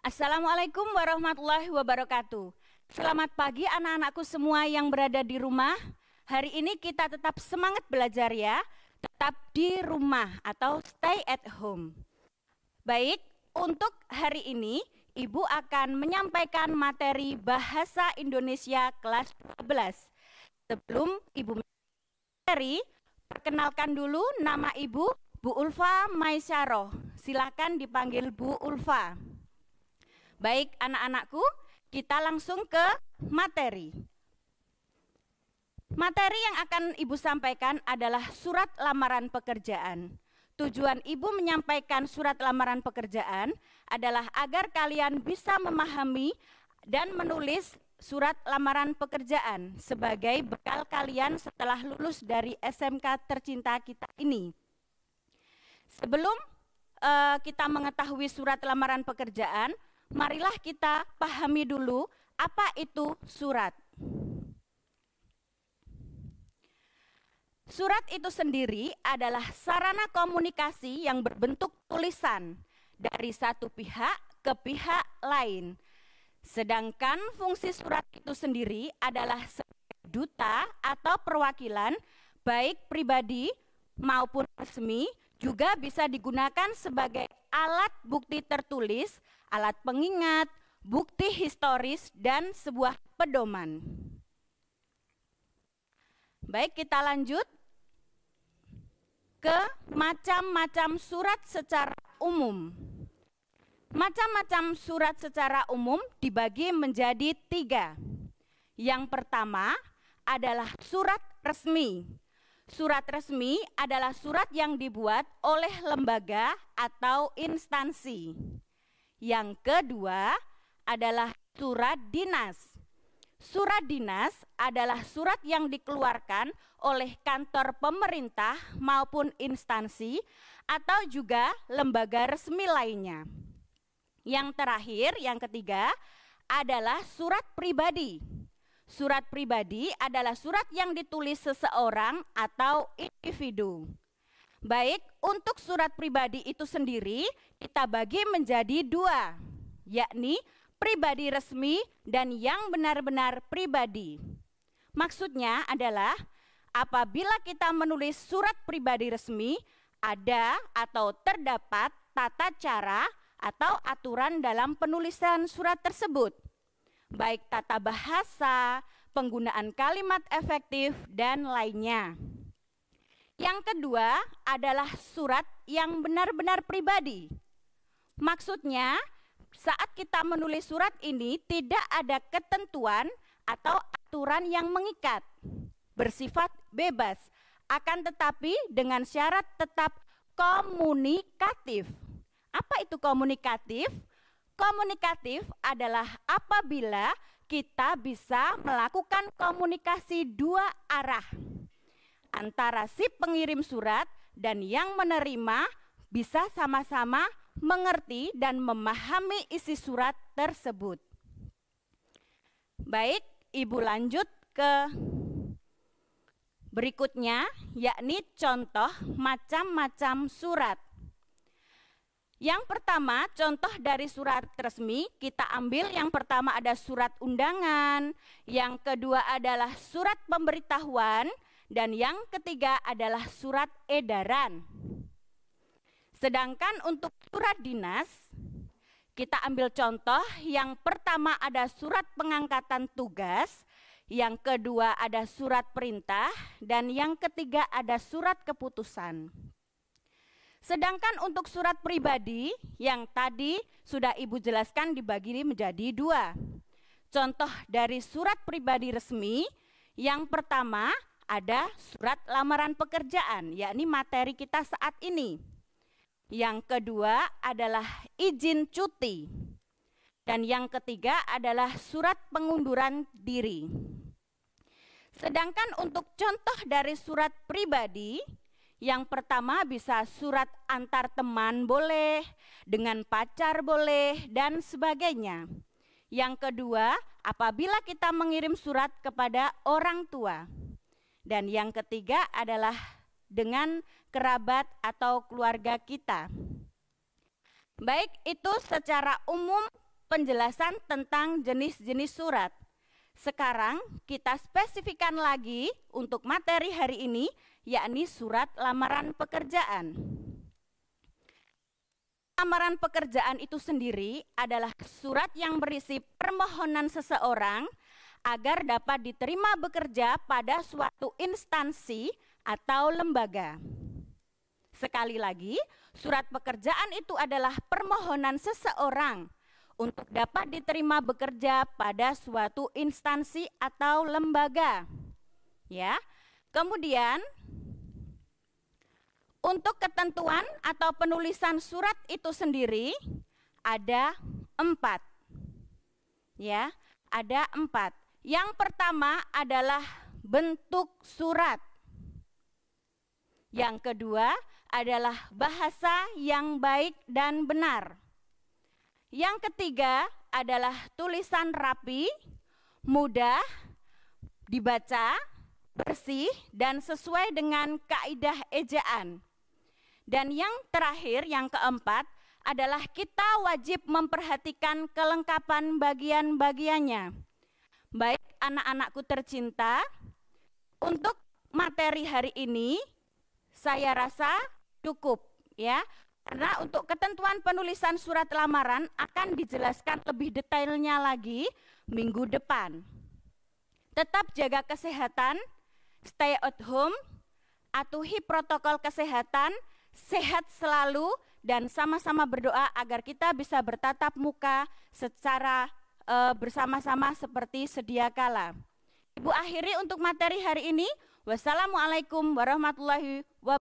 Assalamualaikum warahmatullahi wabarakatuh. Selamat pagi anak-anakku semua yang berada di rumah. Hari ini kita tetap semangat belajar ya. Tetap di rumah atau stay at home. Baik, untuk hari ini Ibu akan menyampaikan materi Bahasa Indonesia kelas 12. Sebelum Ibu materi, perkenalkan dulu nama Ibu, Bu Ulfa Maisaroh. Silakan dipanggil Bu Ulfa. Baik anak-anakku, kita langsung ke materi. Materi yang akan Ibu sampaikan adalah surat lamaran pekerjaan. Tujuan Ibu menyampaikan surat lamaran pekerjaan adalah agar kalian bisa memahami dan menulis surat lamaran pekerjaan sebagai bekal kalian setelah lulus dari SMK tercinta kita ini. Sebelum kita mengetahui surat lamaran pekerjaan, marilah kita pahami dulu apa itu surat. Surat itu sendiri adalah sarana komunikasi yang berbentuk tulisan dari satu pihak ke pihak lain. Sedangkan fungsi surat itu sendiri adalah sebagai duta atau perwakilan, baik pribadi maupun resmi, juga bisa digunakan sebagai alat bukti tertulis, alat pengingat, bukti historis, dan sebuah pedoman. Baik, kita lanjut ke macam-macam surat secara umum. Macam-macam surat secara umum dibagi menjadi 3. Yang pertama adalah surat resmi. Surat resmi adalah surat yang dibuat oleh lembaga atau instansi. Yang kedua adalah surat dinas. Surat dinas adalah surat yang dikeluarkan oleh kantor pemerintah maupun instansi atau juga lembaga resmi lainnya. Yang terakhir, yang ketiga adalah surat pribadi. Surat pribadi adalah surat yang ditulis seseorang atau individu. Baik, untuk surat pribadi itu sendiri kita bagi menjadi 2, yakni pribadi resmi dan yang benar-benar pribadi. Maksudnya adalah apabila kita menulis surat pribadi resmi, ada atau terdapat tata cara atau aturan dalam penulisan surat tersebut, baik tata bahasa, penggunaan kalimat efektif, dan lainnya. Yang kedua adalah surat yang benar-benar pribadi. Maksudnya, saat kita menulis surat ini tidak ada ketentuan atau aturan yang mengikat, bersifat bebas, akan tetapi dengan syarat tetap komunikatif. Apa itu komunikatif? Komunikatif adalah apabila kita bisa melakukan komunikasi 2 arah antara si pengirim surat dan yang menerima bisa sama-sama mengerti dan memahami isi surat tersebut. Baik, Ibu lanjut ke berikutnya, yakni contoh macam-macam surat. Yang pertama, contoh dari surat resmi, kita ambil yang pertama ada surat undangan, yang kedua adalah surat pemberitahuan, dan yang ketiga adalah surat edaran. Sedangkan untuk surat dinas, kita ambil contoh, yang pertama ada surat pengangkatan tugas, yang kedua ada surat perintah, dan yang ketiga ada surat keputusan. Sedangkan untuk surat pribadi yang tadi sudah Ibu jelaskan dibagi menjadi 2. Contoh dari surat pribadi resmi, yang pertama ada surat lamaran pekerjaan, yakni materi kita saat ini. Yang kedua adalah izin cuti. Dan yang ketiga adalah surat pengunduran diri. Sedangkan untuk contoh dari surat pribadi, yang pertama bisa surat antar teman boleh, dengan pacar boleh, dan sebagainya. Yang kedua, apabila kita mengirim surat kepada orang tua. Dan yang ketiga adalah dengan kerabat atau keluarga kita. Baik, itu secara umum penjelasan tentang jenis-jenis surat. Sekarang kita spesifikkan lagi untuk materi hari ini, yakni surat lamaran pekerjaan. Lamaran pekerjaan itu sendiri adalah surat yang berisi permohonan seseorang agar dapat diterima bekerja pada suatu instansi atau lembaga. Sekali lagi, surat pekerjaan itu adalah permohonan seseorang untuk dapat diterima bekerja pada suatu instansi atau lembaga. Ya. Kemudian untuk ketentuan atau penulisan surat itu sendiri ada 4. Ya, ada 4. Yang pertama adalah bentuk surat. Yang kedua adalah bahasa yang baik dan benar. Yang ketiga adalah tulisan rapi, mudah dibaca, bersih, dan sesuai dengan kaidah ejaan. Dan yang terakhir, yang keempat, adalah kita wajib memperhatikan kelengkapan bagian-bagiannya. Baik anak-anakku tercinta, untuk materi hari ini saya rasa cukup ya. Karena untuk ketentuan penulisan surat lamaran akan dijelaskan lebih detailnya lagi minggu depan. Tetap jaga kesehatan, stay at home, atuhi protokol kesehatan, sehat selalu, dan sama-sama berdoa agar kita bisa bertatap muka secara bersama-sama seperti sedia kala. Ibu akhiri untuk materi hari ini. Wassalamualaikum warahmatullahi wabarakatuh.